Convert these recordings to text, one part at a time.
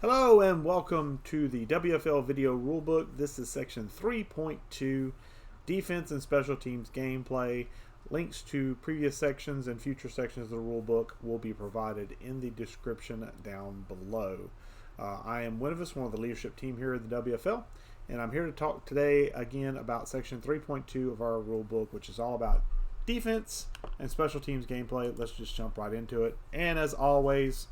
Hello and welcome to the WFL video rulebook. This is section 3.2, defense and special teams gameplay. Links to previous sections and future sections of the rulebook will be provided in the description down below. I am Winuvas, one of the leadership team here at the WFL, and I'm here to talk today again about section 3.2 of our rulebook, which is all about defense and special teams gameplay. Let's just jump right into it. And as always,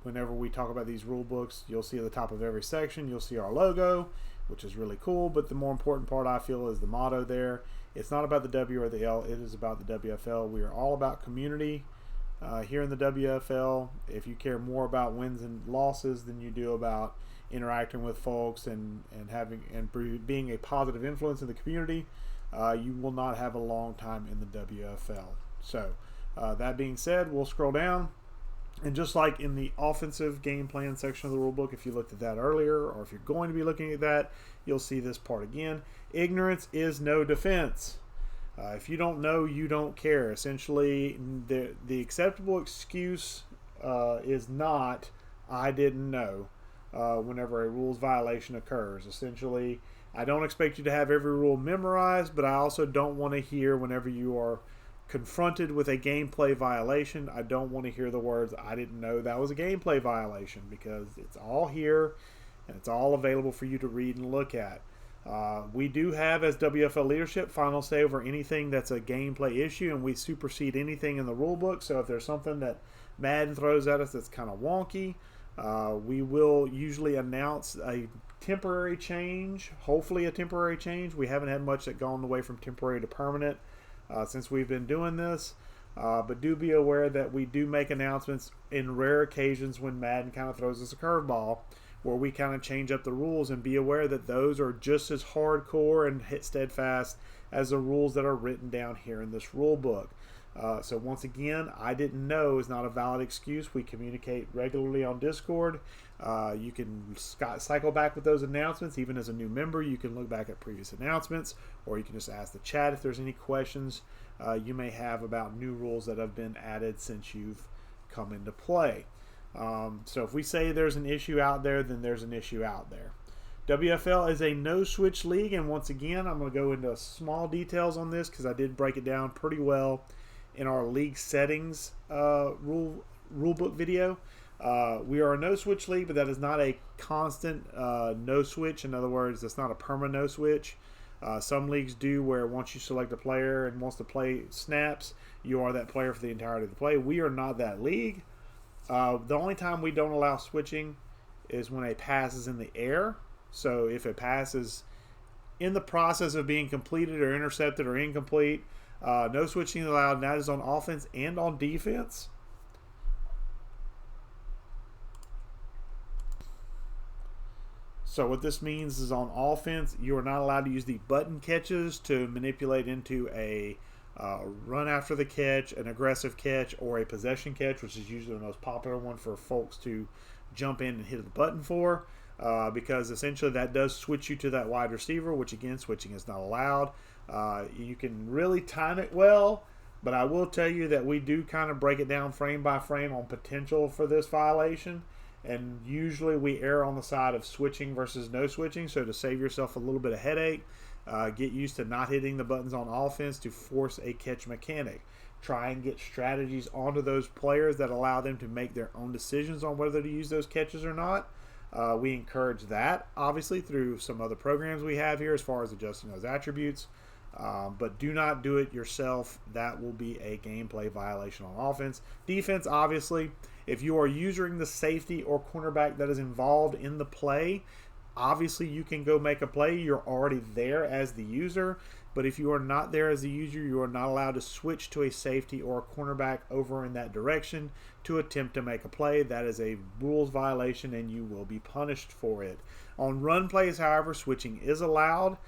whenever we talk about these rule books, you'll see at the top of every section, you'll see our logo, which is really cool. But the more important part, I feel, is the motto there. It's not about the W or the L. It is about the WFL. We are all about community here in the WFL. If you care more about wins and losses than you do about interacting with folks and being a positive influence in the community, you will not have a long time in the WFL. So that being said, we'll scroll down. And just like in the offensive game plan section of the rulebook, if you looked at that earlier, or if you're going to be looking at that, you'll see this part again. Ignorance is no defense. If you don't know, you don't care. Essentially, the acceptable excuse is not, I didn't know, whenever a rules violation occurs. Essentially, I don't expect you to have every rule memorized, but I also don't want to hear whenever you are confronted with a gameplay violation, I don't want to hear the words, I didn't know that was a gameplay violation, because it's all here and it's all available for you to read and look at. We do have, as WFL leadership, final say over anything that's a gameplay issue, and we supersede anything in the rule book. So if there's something that Madden throws at us that's kind of wonky, we will usually announce a temporary change, hopefully a temporary change. We haven't had much that gone away from temporary to permanent since we've been doing this, but do be aware that we do make announcements in rare occasions when Madden kind of throws us a curveball where we kind of change up the rules, and be aware that those are just as hardcore and steadfast as the rules that are written down here in this rule book. So once again, I didn't know is not a valid excuse. We communicate regularly on Discord. You can cycle back with those announcements. Even as a new member, you can look back at previous announcements, or you can just ask the chat if there's any questions you may have about new rules that have been added since you've come into play. So if we say there's an issue out there, then there's an issue out there. WFL is a no-switch league, and once again, I'm going to go into small details on this because I did break it down pretty well in our league settings rulebook video. We are a no-switch league, but that is not a constant no-switch. In other words, that's not a perma no-switch. Some leagues do, where once you select a player and wants to play snaps, you are that player for the entirety of the play. We are not that league. The only time we don't allow switching is when a pass is in the air. So if a pass is in the process of being completed or intercepted or incomplete, no switching allowed, and that is on offense and on defense. So what this means is, on offense, you are not allowed to use the button catches to manipulate into a run after the catch, an aggressive catch, or a possession catch, which is usually the most popular one for folks to jump in and hit the button for, because essentially that does switch you to that wide receiver, which again, switching is not allowed. You can really time it well, but I will tell you that we do kind of break it down frame by frame on potential for this violation, and usually we err on the side of switching versus no switching. So to save yourself a little bit of headache, get used to not hitting the buttons on offense to force a catch mechanic. Try and get strategies onto those players that allow them to make their own decisions on whether to use those catches or not. We encourage that, obviously, through some other programs we have here as far as adjusting those attributes. But do not do it yourself. That will be a gameplay violation on offense. Defense, obviously, if you are using the safety or cornerback that is involved in the play, obviously you can go make a play. You're already there as the user. But if you are not there as the user, you are not allowed to switch to a safety or a cornerback over in that direction to attempt to make a play. That is a rules violation, and you will be punished for it. On run plays, however, switching is allowed.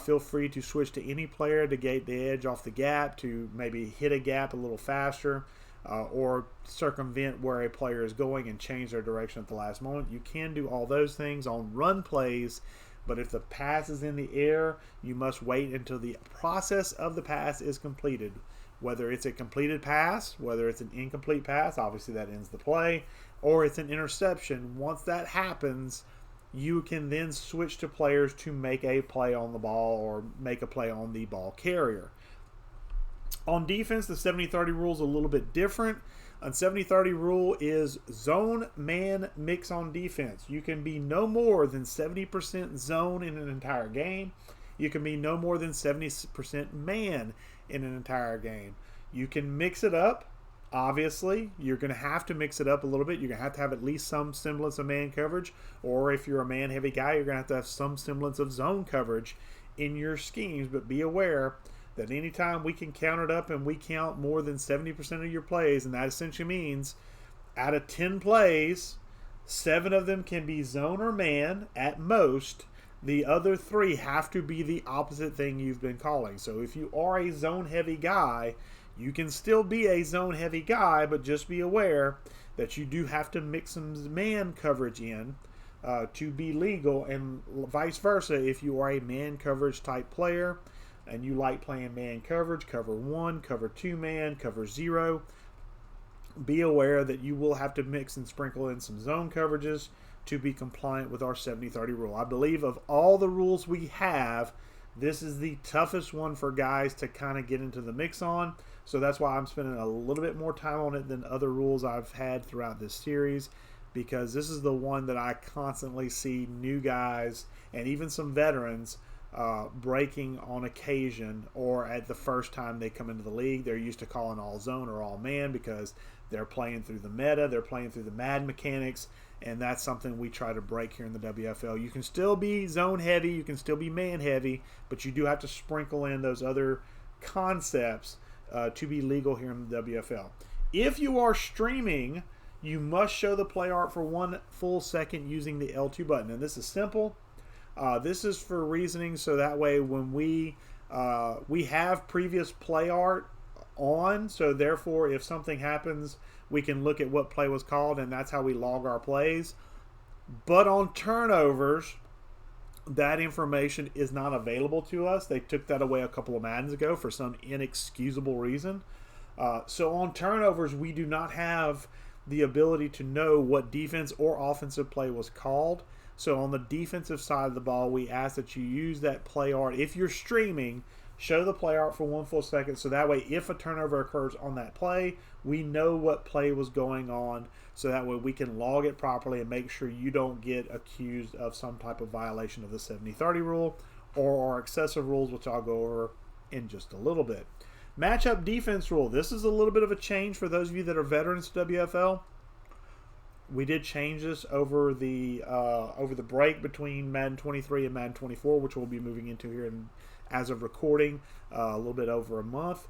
Feel free to switch to any player to gate the edge off the gap, to maybe hit a gap a little faster, or circumvent where a player is going and change their direction at the last moment. You can do all those things on run plays, but if the pass is in the air, you must wait until the process of the pass is completed. Whether it's a completed pass, whether it's an incomplete pass, obviously that ends the play, or it's an interception. Once that happens, you can then switch to players to make a play on the ball or make a play on the ball carrier. On defense, the 70-30 rule is a little bit different. A 70-30 rule is zone man mix on defense. You can be no more than 70% zone in an entire game. You can be no more than 70% man in an entire game. You can mix it up. Obviously, you're going to have to mix it up a little bit. You're going to have at least some semblance of man coverage. Or if you're a man-heavy guy, you're going to have some semblance of zone coverage in your schemes. But be aware that anytime we can count it up and we count more than 70% of your plays, and that essentially means out of 10 plays, 7 of them can be zone or man at most. The other 3 have to be the opposite thing you've been calling. So if you are a zone-heavy guy, you can still be a zone-heavy guy, but just be aware that you do have to mix some man coverage in to be legal, and vice versa. If you are a man coverage type player and you like playing man coverage, cover 1, cover 2 man, cover 0, be aware that you will have to mix and sprinkle in some zone coverages to be compliant with our 70-30 rule. I believe of all the rules we have, this is the toughest one for guys to kind of get into the mix on. So that's why I'm spending a little bit more time on it than other rules I've had throughout this series, because this is the one that I constantly see new guys and even some veterans breaking on occasion, or at the first time they come into the league. They're used to calling all zone or all man because they're playing through the meta, they're playing through the Mad mechanics, and that's something we try to break here in the WFL. You can still be zone heavy, you can still be man heavy, but you do have to sprinkle in those other concepts to be legal here in the WFL. If you are streaming, you must show the play art for 1 full second using the L2 button, and this is simple. This is for reasoning, so that way when we have previous play art on, so therefore if something happens, we can look at what play was called, and that's how we log our plays. But on turnovers, that information is not available to us. They took that away a couple of Maddens ago for some inexcusable reason. So on turnovers, we do not have the ability to know what defense or offensive play was called. So on the defensive side of the ball, we ask that you use that play art. If you're streaming, show the play art for 1 full second, so that way if a turnover occurs on that play, we know what play was going on, so that way we can log it properly and make sure you don't get accused of some type of violation of the 70-30 rule or our excessive rules, which I'll go over in just a little bit. Matchup defense rule. This is a little bit of a change for those of you that are veterans to WFL. We did change this over the break between Madden 23 and Madden 24, which we'll be moving into here as of recording, a little bit over a month.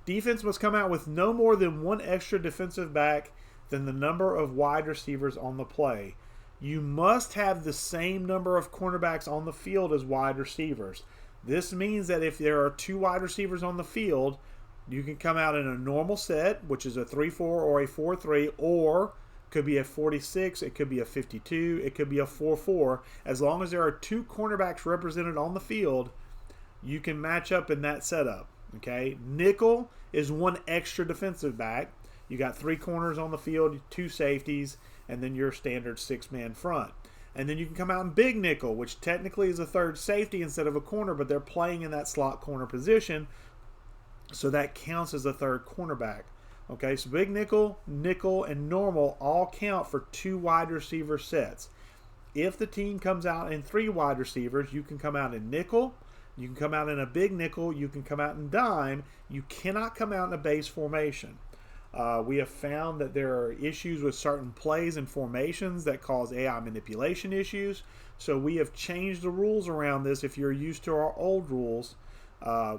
Defense must come out with no more than 1 extra defensive back than the number of wide receivers on the play. You must have the same number of cornerbacks on the field as wide receivers. This means that if there are 2 wide receivers on the field, you can come out in a normal set, which is a 3-4 or a 4-3, or could be a 46, it could be a 52, it could be a 4-4. As long as there are 2 cornerbacks represented on the field, you can match up in that setup. Okay, nickel is 1 extra defensive back. You got 3 corners on the field, 2 safeties, and then your standard 6-man front. And then you can come out in big nickel, which technically is a 3rd safety instead of a corner, but they're playing in that slot corner position, so that counts as a 3rd cornerback. Okay, so big nickel, nickel, and normal all count for 2 wide receiver sets. If the team comes out in 3 wide receivers, you can come out in nickel, you can come out in a big nickel, you can come out in dime. You cannot come out in a base formation. We have found that there are issues with certain plays and formations that cause AI manipulation issues. So we have changed the rules around this. If you're used to our old rules,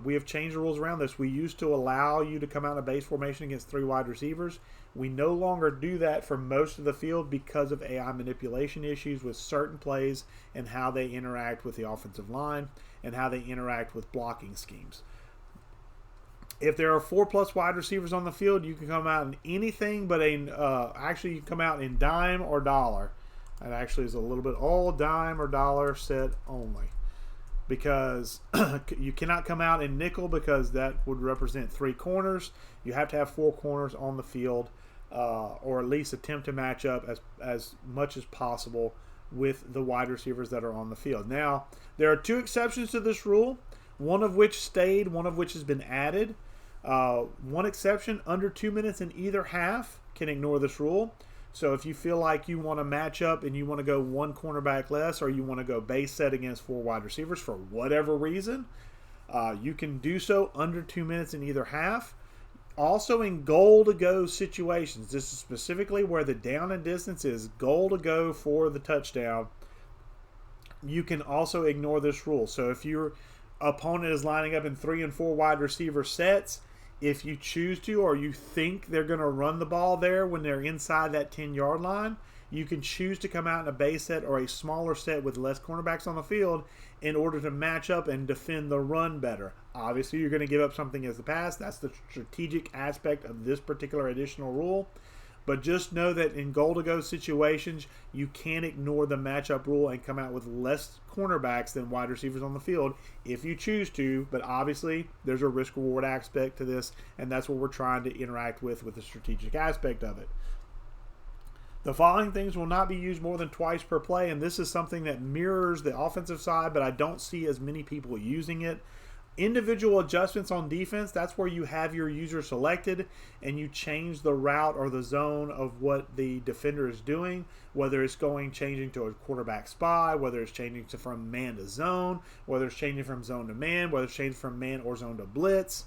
we have changed the rules around this. We used to allow you to come out in a base formation against 3 wide receivers. We no longer do that for most of the field because of AI manipulation issues with certain plays and how they interact with the offensive line and how they interact with blocking schemes. If there are 4+ wide receivers on the field, you can come out in anything but actually you can come out in dime or dollar. That actually is a little bit all dime or dollar set only, because you cannot come out in nickel because that would represent 3 corners. You have to have 4 corners on the field or at least attempt to match up as much as possible with the wide receivers that are on the field. Now, there are two exceptions to this rule, one of which stayed, one of which has been added. One exception, under 2 minutes in either half, can ignore this rule. So if you feel like you want to match up and you want to go one cornerback less, or you want to go base set against 4 wide receivers for whatever reason, you can do so under 2 minutes in either half. Also in goal to go situations, this is specifically where the down and distance is goal to go for the touchdown, you can also ignore this rule. So if your opponent is lining up in 3 and 4 wide receiver sets, if you choose to, or you think they're going to run the ball there when they're inside that 10-yard line, you can choose to come out in a base set or a smaller set with less cornerbacks on the field in order to match up and defend the run better. Obviously, you're going to give up something as the pass. That's the strategic aspect of this particular additional rule. But just know that in goal-to-go situations, you can ignore the matchup rule and come out with less cornerbacks than wide receivers on the field if you choose to. But obviously, there's a risk-reward aspect to this, and that's what we're trying to interact with the strategic aspect of it. The following things will not be used more than twice per play, and this is something that mirrors the offensive side, but I don't see as many people using it. Individual adjustments on defense, that's where you have your user selected and you change the route or the zone of what the defender is doing, whether it's changing to a quarterback spy, whether it's changing from man to zone, whether it's changing from zone to man, whether it's changing from man or zone to blitz.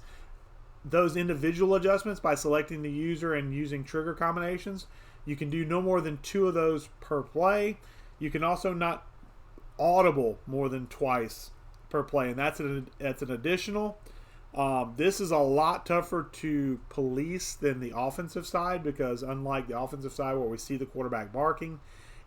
Those individual adjustments by selecting the user and using trigger combinations, you can do no more than 2 of those per play. You can also not audible more than twice per play, and that's an additional. This is a lot tougher to police than the offensive side, because unlike the offensive side where we see the quarterback barking,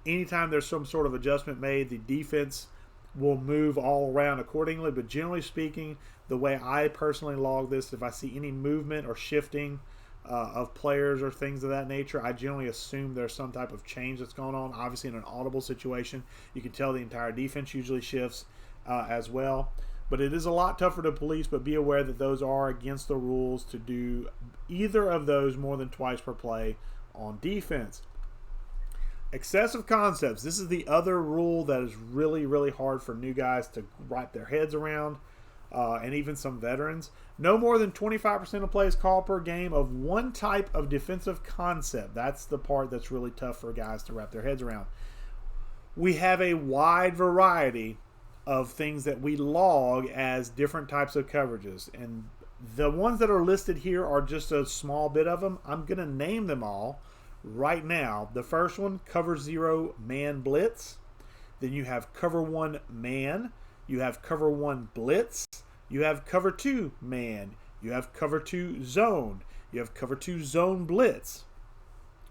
anytime there's some sort of adjustment made, the defense will move all around accordingly. But generally speaking, the way I personally log this, if I see any movement or shifting of players or things of that nature, I generally assume there's some type of change that's going on. Obviously, in an audible situation, you can tell the entire defense usually shifts as well. But it is a lot tougher to police, but be aware that those are against the rules to do either of those more than twice per play on defense. Excessive concepts. This is the other rule that is really, really hard for new guys to wrap their heads around, and even some veterans. No more than 25% of plays called per game of one type of defensive concept. That's the part that's really tough for guys to wrap their heads around. We have a wide variety of things that we log as different types of coverages, and the ones that are listed here are just a small bit of them. I'm going to name them all right now. The first one, cover 0 man blitz. Then you have cover 1 man. You have cover 1 blitz. You have cover 2 man. You have cover 2 zone. You have cover 2 zone blitz.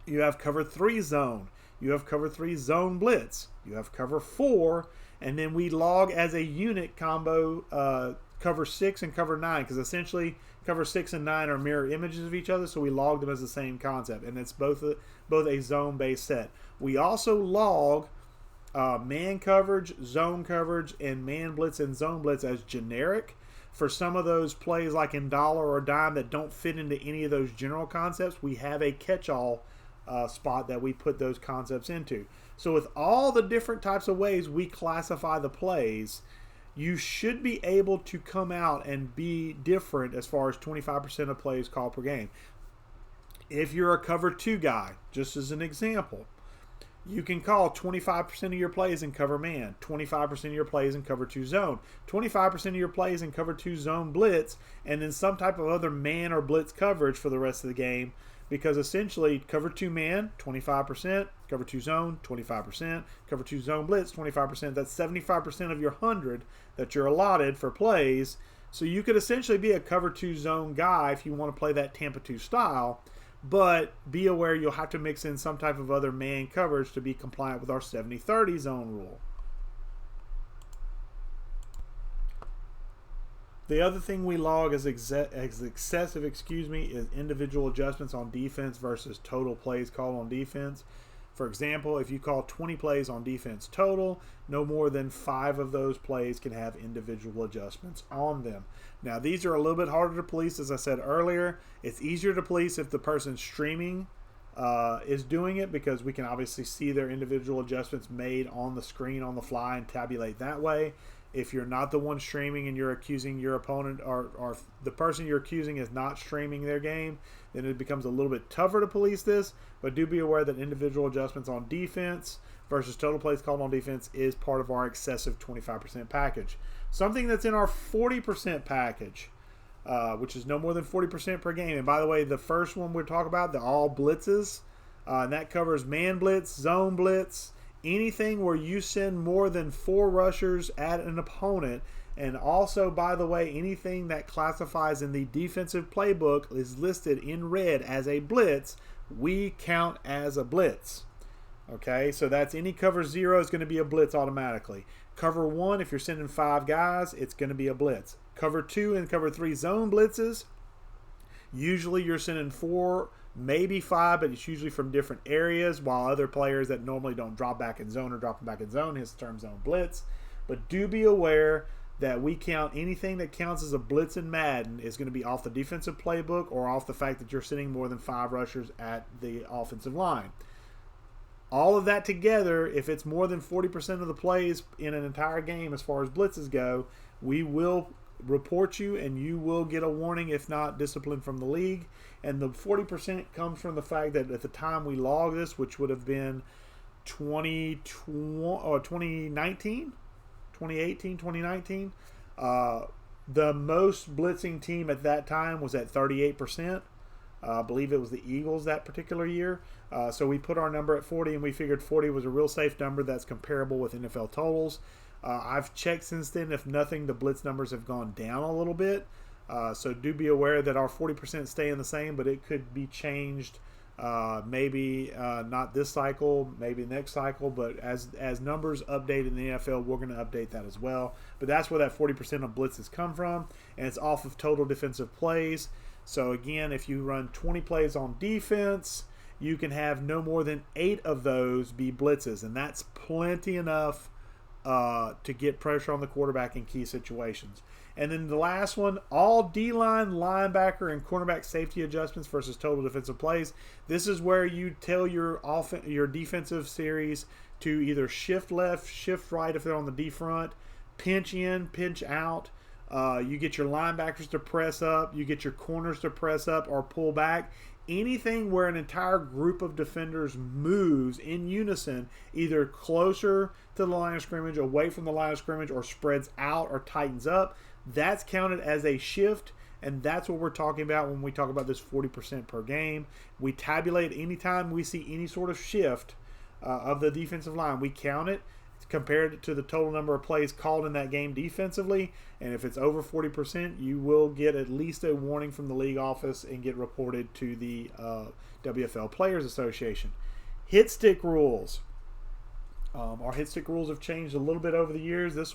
You have cover 3 zone. You have cover 3 zone blitz. You have cover 4. And then we log as a unit combo cover 6 and cover 9, because essentially cover 6 and 9 are mirror images of each other, so we log them as the same concept, and it's both a zone-based set. We also log man coverage, zone coverage, and man blitz and zone blitz as generic. For some of those plays like in dollar or dime that don't fit into any of those general concepts, we have a catch-all spot that we put those concepts into. So with all the different types of ways we classify the plays, you should be able to come out and be different as far as 25% of plays called per game. If you're a cover 2 guy, just as an example, you can call 25% of your plays in cover man, 25% of your plays in cover 2 zone, 25% of your plays in cover 2 zone blitz, and then some type of other man or blitz coverage for the rest of the game. Because essentially, cover 2 man, 25%, cover 2 zone, 25%, cover 2 zone blitz, 25%. That's 75% of your 100 that you're allotted for plays. So you could essentially be a cover 2 zone guy if you want to play that Tampa 2 style. But be aware you'll have to mix in some type of other man coverage to be compliant with our 70-30 zone rule. The other thing we log as excessive, is individual adjustments on defense versus total plays called on defense. For example, if you call 20 plays on defense total, no more than 5 of those plays can have individual adjustments on them. Now, these are a little bit harder to police, as I said earlier. It's easier to police if the person's streaming is doing it, because we can obviously see their individual adjustments made on the screen on the fly and tabulate that way. If you're not the one streaming and you're accusing your opponent, or the person you're accusing is not streaming their game, then it becomes a little bit tougher to police this. But do be aware that individual adjustments on defense versus total plays called on defense is part of our excessive 25% package. Something that's in our 40% package, which is no more than 40% per game. And by the way, the first one we're talking about, the all blitzes, and that covers man blitz, zone blitz, anything where you send more than 4 rushers at an opponent. And also, by the way, anything that classifies in the defensive playbook is listed in red as a blitz, we count as a blitz. Okay, so that's any cover 0 is going to be a blitz automatically. Cover 1, if you're sending 5 guys, it's going to be a blitz. Cover 2 and cover 3 zone blitzes, usually you're sending 4, maybe 5, but it's usually from different areas, while other players that normally don't drop back in zone are dropping back in zone, hence the term zone blitz. But do be aware that we count anything that counts as a blitz in Madden is going to be off the defensive playbook or off the fact that you're sending more than 5 rushers at the offensive line. All of that together, if it's more than 40% of the plays in an entire game as far as blitzes go, we will report you and you will get a warning, if not discipline from the league. And the 40% comes from the fact that at the time we logged this, which would have been 2019, the most blitzing team at that time was at 38%. I believe it was the Eagles that particular year. So we put our number at 40, and we figured 40 was a real safe number that's comparable with NFL totals. I've checked since then. If nothing, the blitz numbers have gone down a little bit. So do be aware that our 40% staying the same, but it could be changed. Maybe not this cycle, maybe next cycle. But as numbers update in the NFL, we're going to update that as well. But that's where that 40% of blitzes come from, and it's off of total defensive plays. So again, if you run 20 plays on defense, you can have no more than 8 of those be blitzes, and that's plenty enough to get pressure on the quarterback in key situations. And then the last one, all D-line, linebacker, and cornerback safety adjustments versus total defensive plays. This is where you tell your defensive series to either shift left, shift right if they're on the D front, pinch in, pinch out. You get your linebackers to press up, you get your corners to press up or pull back. Anything where an entire group of defenders moves in unison, either closer to the line of scrimmage, away from the line of scrimmage, or spreads out or tightens up, that's counted as a shift, and that's what we're talking about when we talk about this 40% per game. We tabulate anytime we see any sort of shift of the defensive line. We count it, compare it to the total number of plays called in that game defensively, and if it's over 40%, you will get at least a warning from the league office and get reported to the WFL Players Association. Hit stick rules. Our hit stick rules have changed a little bit over the years. This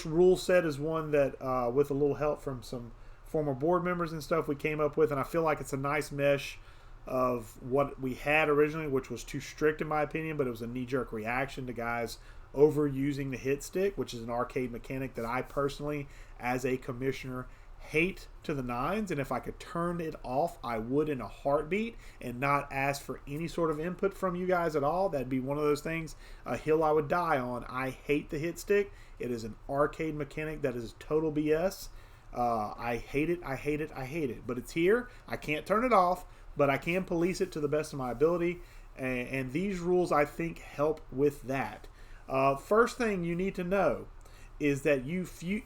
rule set is one that, with a little help from some former board members and stuff, we came up with, and I feel like it's a nice mesh of what we had originally, which was too strict in my opinion, but it was a knee-jerk reaction to guys overusing the hit stick, which is an arcade mechanic that I personally, as a commissioner, hate to the nines, and if I could turn it off, I would in a heartbeat and not ask for any sort of input from you guys at all. That'd be one of those things, a hill I would die on. I hate the hit stick. It is an arcade mechanic that is total BS. I hate it, I hate it, I hate it. But it's here. I can't turn it off, but I can police it to the best of my ability, and these rules, I think, help with that. First thing you need to know is that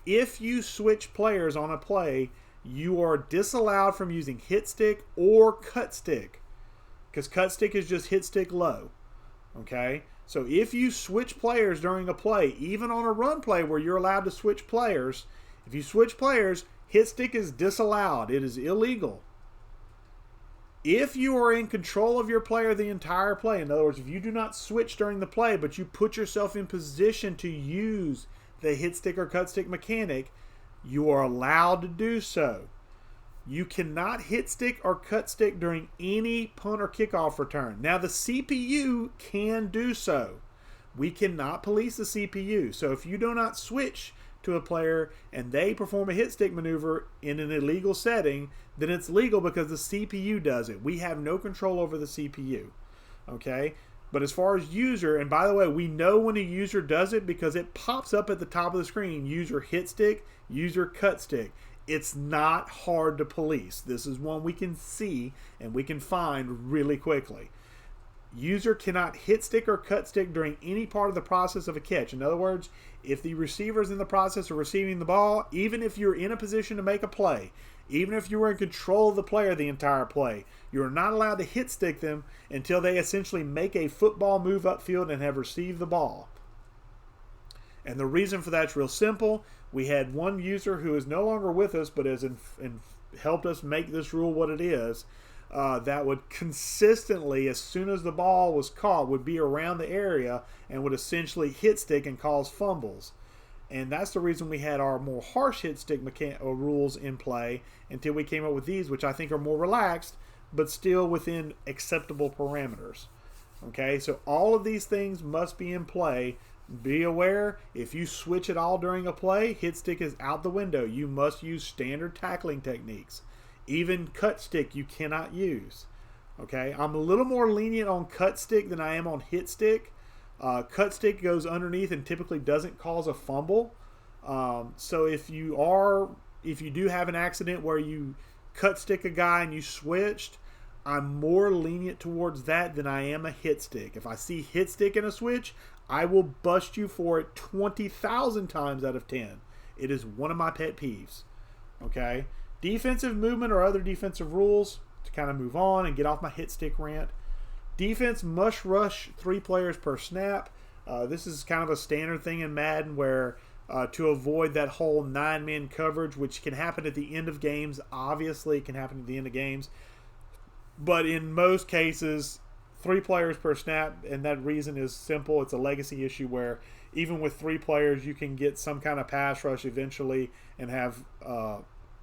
if you switch players on a play, you are disallowed from using hit stick or cut stick, because cut stick is just hit stick low. Okay? So if you switch players during a play, even on a run play where you're allowed to switch players, if you switch players, hit stick is disallowed. It is illegal. If you are in control of your player the entire play, in other words, if you do not switch during the play, but you put yourself in position to use the hit stick or cut stick mechanic, you are allowed to do so. You cannot hit stick or cut stick during any punt or kickoff return. Now, the CPU can do so. We cannot police the CPU. So if you do not switch to a player and they perform a hit stick maneuver in an illegal setting, then it's legal because the CPU does it. We have no control over the CPU. Okay? But as far as user, and by the way, we know when a user does it because it pops up at the top of the screen. User hit stick, user cut stick. It's not hard to police. This is one we can see and we can find really quickly. User cannot hit stick or cut stick during any part of the process of a catch. In other words, if the receiver is in the process of receiving the ball, even if you're in a position to make a play, even if you were in control of the player the entire play, you're not allowed to hit stick them until they essentially make a football move upfield and have received the ball. And the reason for that's real simple. We had one user who is no longer with us, but has helped us make this rule what it is, that would consistently, as soon as the ball was caught, would be around the area and would essentially hit stick and cause fumbles. And that's the reason we had our more harsh hit stick rules in play until we came up with these, which I think are more relaxed, but still within acceptable parameters. Okay, so all of these things must be in play. Be aware, if you switch it all during a play, hit stick is out the window. You must use standard tackling techniques. Even cut stick you cannot use. Okay, I'm a little more lenient on cut stick than I am on hit stick. Cut stick goes underneath and typically doesn't cause a fumble. So if you do have an accident where you cut stick a guy and you switched, I'm more lenient towards that than I am a hit stick. If I see hit stick in a switch, I will bust you for it 20,000 times out of 10. It is one of my pet peeves. Okay? Defensive movement or other defensive rules, to kind of move on and get off my hit stick rant. Defense must rush 3 players per snap. This is kind of a standard thing in Madden where to avoid that whole 9-man coverage, which can happen at the end of games. Obviously, it can happen at the end of games. But in most cases, 3 players per snap, and that reason is simple. It's a legacy issue where even with 3 players, you can get some kind of pass rush eventually and have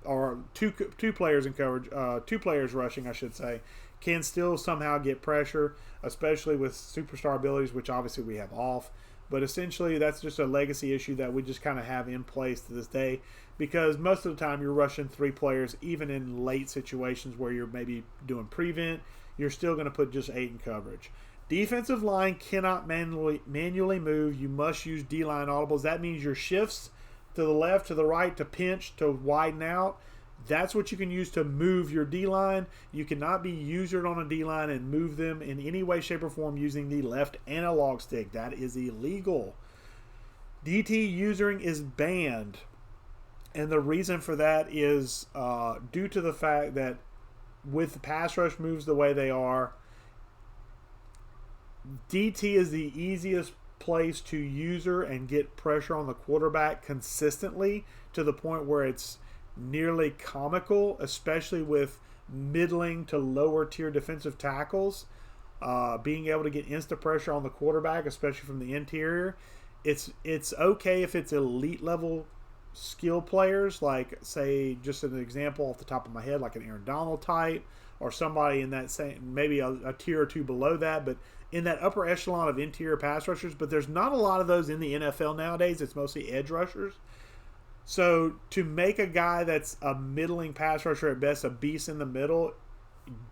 or two players in coverage, 2 players rushing, I should say, can still somehow get pressure, especially with superstar abilities, which obviously we have off. But essentially, that's just a legacy issue that we just kind of have in place to this day, because most of the time you're rushing 3 players, even in late situations where you're maybe doing prevent, you're still going to put just 8 in coverage. Defensive line cannot manually move. You must use D-line audibles. That means your shifts to the left, to the right, to pinch, to widen out. That's what you can use to move your D-line. You cannot be usered on a D-line and move them in any way, shape, or form using the left analog stick. That is illegal. DT usering is banned. And the reason for that is due to the fact that with the pass rush moves the way they are, DT is the easiest place to user and get pressure on the quarterback consistently to the point where it's nearly comical, especially with middling to lower tier defensive tackles. Being able to get instant pressure on the quarterback, especially from the interior. It's okay if it's elite level skill players, like, say, just an example off the top of my head, like an Aaron Donald type, or somebody in that same, maybe a tier or 2 below that, but in that upper echelon of interior pass rushers. But there's not a lot of those in the NFL nowadays. It's mostly edge rushers. So to make a guy that's a middling pass rusher at best a beast in the middle,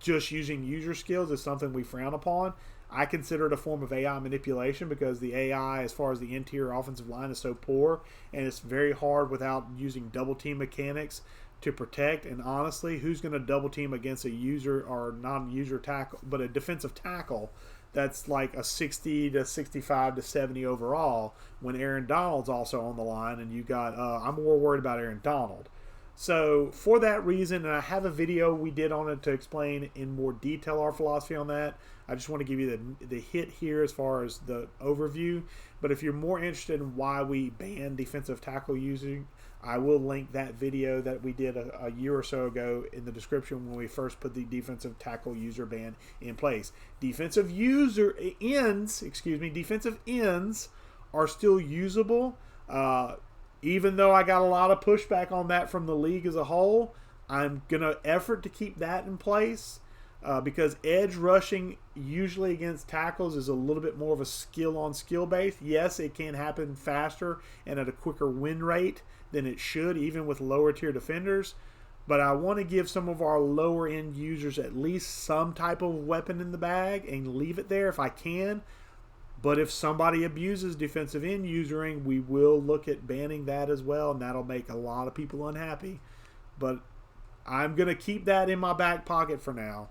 just using user skills is something we frown upon. I consider it a form of AI manipulation because the AI, as far as the interior offensive line, is so poor, and it's very hard without using double team mechanics to protect. And honestly, who's going to double team against a user or non-user tackle, but a defensive tackle that's like a 60 to 65 to 70 overall when Aaron Donald's also on the line, and you got I'm more worried about Aaron Donald. So for that reason, and I have a video we did on it to explain in more detail our philosophy on that. I just want to give you the hit here as far as the overview. But if you're more interested in why we ban defensive tackle using, I will link that video that we did a year or so ago in the description when we first put the defensive tackle user ban in place. Defensive ends are still usable. Even though I got a lot of pushback on that from the league as a whole, I'm going to effort to keep that in place. because edge rushing usually against tackles is a little bit more of a skill on skill base. Yes, it can happen faster and at a quicker win rate than it should, even with lower tier defenders. But I want to give some of our lower end users at least some type of weapon in the bag and leave it there if I can. But if somebody abuses defensive end usering, we will look at banning that as well, and that'll make a lot of people unhappy. But I'm going to keep that in my back pocket for now.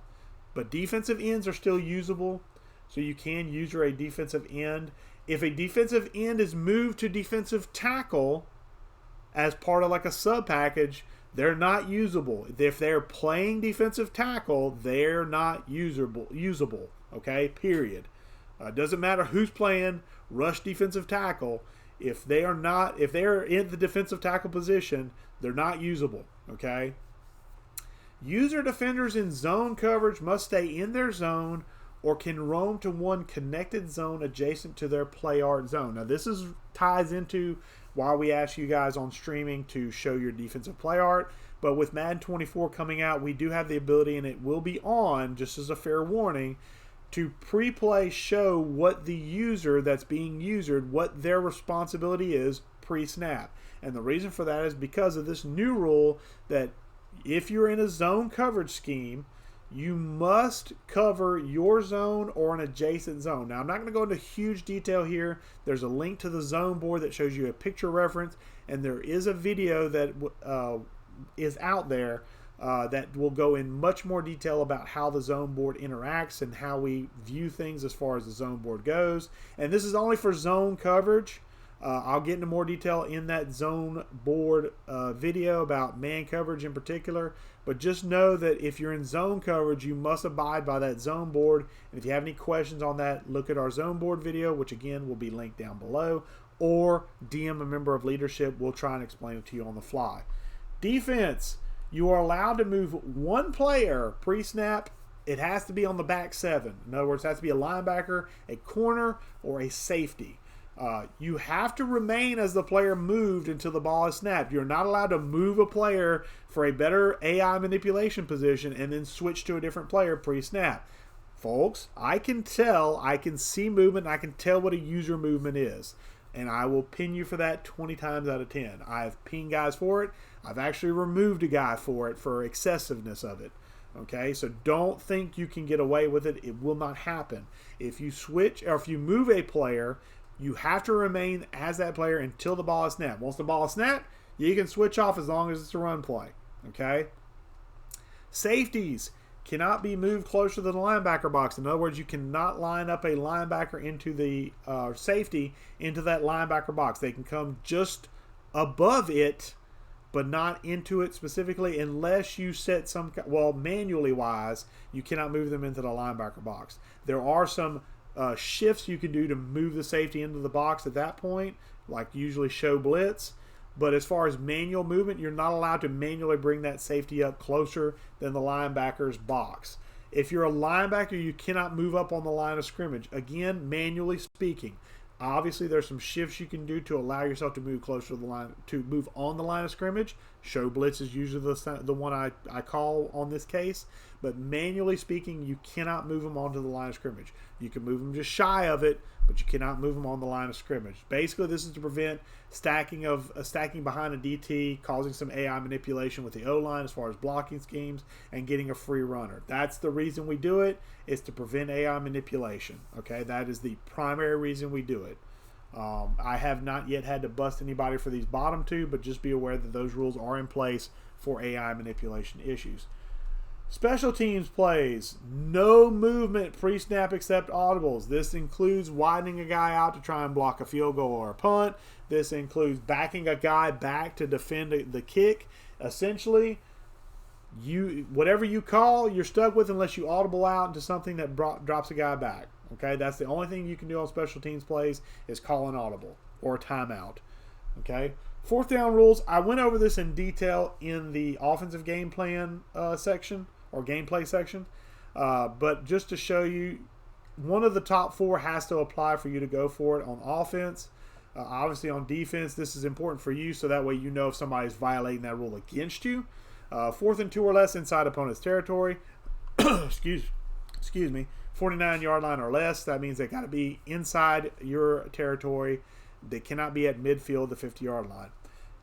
But defensive ends are still usable, so you can user a defensive end. If a defensive end is moved to defensive tackle as part of like a sub package, they're not usable. If they're playing defensive tackle, they're not usable. Okay, period. Doesn't matter who's playing rush defensive tackle. If they're in the defensive tackle position, they're not usable. Okay. User defenders in zone coverage must stay in their zone or can roam to one connected zone adjacent to their play art zone. Now this ties into why we ask you guys on streaming to show your defensive play art. But with Madden 24 coming out, we do have the ability, and it will be on, just as a fair warning, to pre-play show what the user that's being usered, what their responsibility is pre-snap. And the reason for that is because of this new rule that if you're in a zone coverage scheme, you must cover your zone or an adjacent zone. Now, I'm not going to go into huge detail here. There's a link to the zone board that shows you a picture reference, and there is a video that is out there that will go in much more detail about how the zone board interacts and how we view things as far as the zone board goes. And this is only for zone coverage. I'll get into more detail in that zone board video about man coverage in particular. But just know that if you're in zone coverage, you must abide by that zone board. And if you have any questions on that, look at our zone board video, which again will be linked down below. Or DM a member of leadership. We'll try and explain it to you on the fly. Defense. You are allowed to move one player pre-snap. It has to be on the back seven. In other words, it has to be a linebacker, a corner, or a safety. You have to remain as the player moved until the ball is snapped. You're not allowed to move a player for a better AI manipulation position and then switch to a different player pre-snap. Folks, I can tell, I can see movement, and I can tell what a user movement is. And I will pin you for that 20 times out of 10. I've pinned guys for it. I've actually removed a guy for it for excessiveness of it. Okay, so don't think you can get away with it. It will not happen. If you switch or if you move a player, you have to remain as that player until the ball is snapped. Once the ball is snapped, you can switch off as long as it's a run play. Okay? Safeties cannot be moved closer to the linebacker box. In other words, you cannot line up a linebacker into the safety into that linebacker box. They can come just above it, but not into it specifically unless you set some, well, manually wise, you cannot move them into the linebacker box. There are some shifts you can do to move the safety into the box at that point, like usually show blitz. But as far as manual movement, you're not allowed to manually bring that safety up closer than the linebacker's box. If you're a linebacker, you cannot move up on the line of scrimmage. Again, manually speaking. Obviously, there's some shifts you can do to allow yourself to move closer to the line, to move on the line of scrimmage. Show blitz is usually the one I call on this case. But manually speaking, you cannot move them onto the line of scrimmage. You can move them just shy of it, but you cannot move them on the line of scrimmage. Basically, this is to prevent stacking behind a DT, causing some AI manipulation with the O-line as far as blocking schemes and getting a free runner. That's the reason we do it, is to prevent AI manipulation. Okay, that is the primary reason we do it. I have not yet had to bust anybody for these bottom two, but just be aware that those rules are in place for AI manipulation issues. Special teams plays, no movement pre-snap except audibles. This includes widening a guy out to try and block a field goal or a punt. This includes backing a guy back to defend the kick. Essentially, whatever you call, you're stuck with unless you audible out into something that drops a guy back. Okay, that's the only thing you can do on special teams plays is call an audible or a timeout. Okay. Fourth down rules, I went over this in detail in the offensive game plan section or gameplay section. But just to show you, one of the top four has to apply for you to go for it on offense. Obviously on defense, this is important for you so that way you know if somebody's violating that rule against you. 4th and 2 or less inside opponent's territory. excuse me, 49-yard line or less. That means they got to be inside your territory. They cannot be at midfield, the 50-yard line.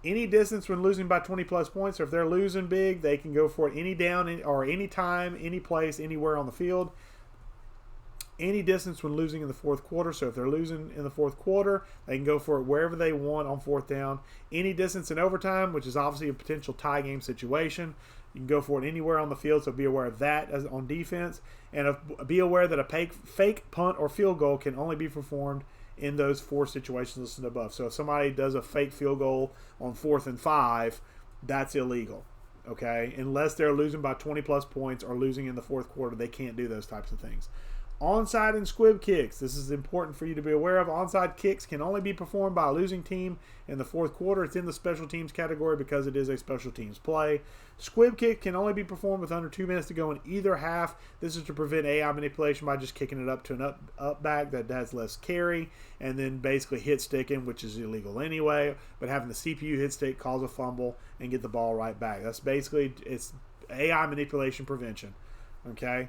Any distance when losing by 20-plus points, or if they're losing big, they can go for it any down or any time, any place, anywhere on the field. Any distance when losing in the fourth quarter. So if they're losing in the fourth quarter, they can go for it wherever they want on fourth down. Any distance in overtime, which is obviously a potential tie game situation, you can go for it anywhere on the field, so be aware of that as on defense. And be aware that a fake punt or field goal can only be performed in those 4 situations listed above. So if somebody does a fake field goal on 4th and 5, that's illegal. Okay? Unless they're losing by 20-plus points or losing in the fourth quarter, they can't do those types of things. Onside and squib kicks. This is important for you to be aware of. Onside kicks can only be performed by a losing team in the fourth quarter. It's in the special teams category because it is a special teams play. Squib kick can only be performed with under 2 minutes to go in either half. This is to prevent AI manipulation by just kicking it up to an up back that has less carry, and then basically hit sticking, which is illegal anyway. But having the CPU hit stick cause a fumble and get the ball right back. That's basically, it's AI manipulation prevention. Okay.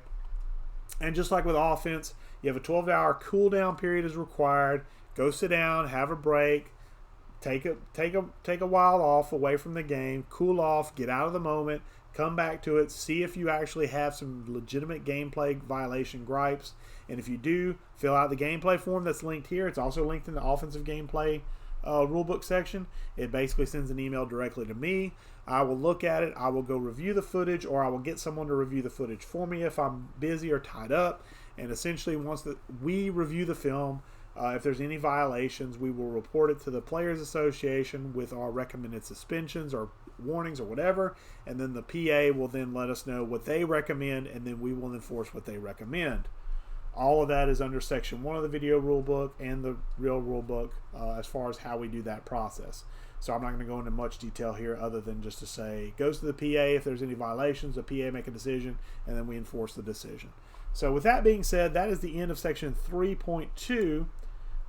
And just like with offense, you have a 12-hour cool down period is required. Go sit down, have a break, take a while off away from the game, cool off, get out of the moment, come back to it, see if you actually have some legitimate gameplay violation gripes. And if you do, fill out the gameplay form that's linked here. It's also linked in the offensive gameplay rulebook section. It basically sends an email directly to me. I will look at it. I will go review the footage, or I will get someone to review the footage for me if I'm busy or tied up. And essentially, once we review the film, if there's any violations, we will report it to the Players Association with our recommended suspensions or warnings or whatever. And then the PA will then let us know what they recommend, and then we will enforce what they recommend. All of that is under Section 1 of the video rulebook and the real rulebook as far as how we do that process. So I'm not going to go into much detail here other than just to say it goes to the PA. If there's any violations, the PA make a decision, and then we enforce the decision. So with that being said, that is the end of Section 3.2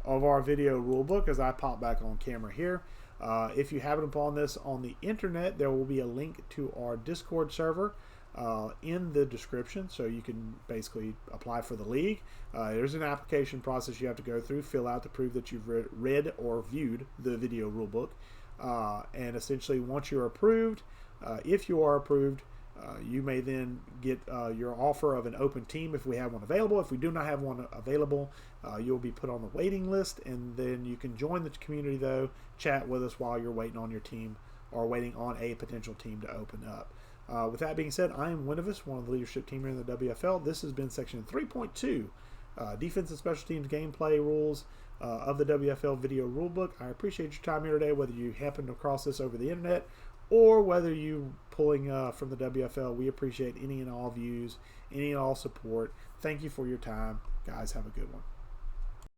of our video rulebook as I pop back on camera here. If you happen upon this on the internet, there will be a link to our Discord server in the description, so you can basically apply for the league. There's an application process you have to go through, fill out to prove that you've read or viewed the video rulebook, and essentially once you're approved, if you are approved, you may then get your offer of an open team if we have one available. If we do not have one available, you'll be put on the waiting list, and then you can join the community though, chat with us while you're waiting on your team or waiting on a potential team to open up. With that being said, I am Winuvas, one of the leadership team here in the WFL. This has been Section 3.2, Defense and Special Teams Gameplay Rules of the WFL Video Rulebook. I appreciate your time here today, whether you happen to cross this over the internet or whether you pulling from the WFL. We appreciate any and all views, any and all support. Thank you for your time. Guys, have a good one.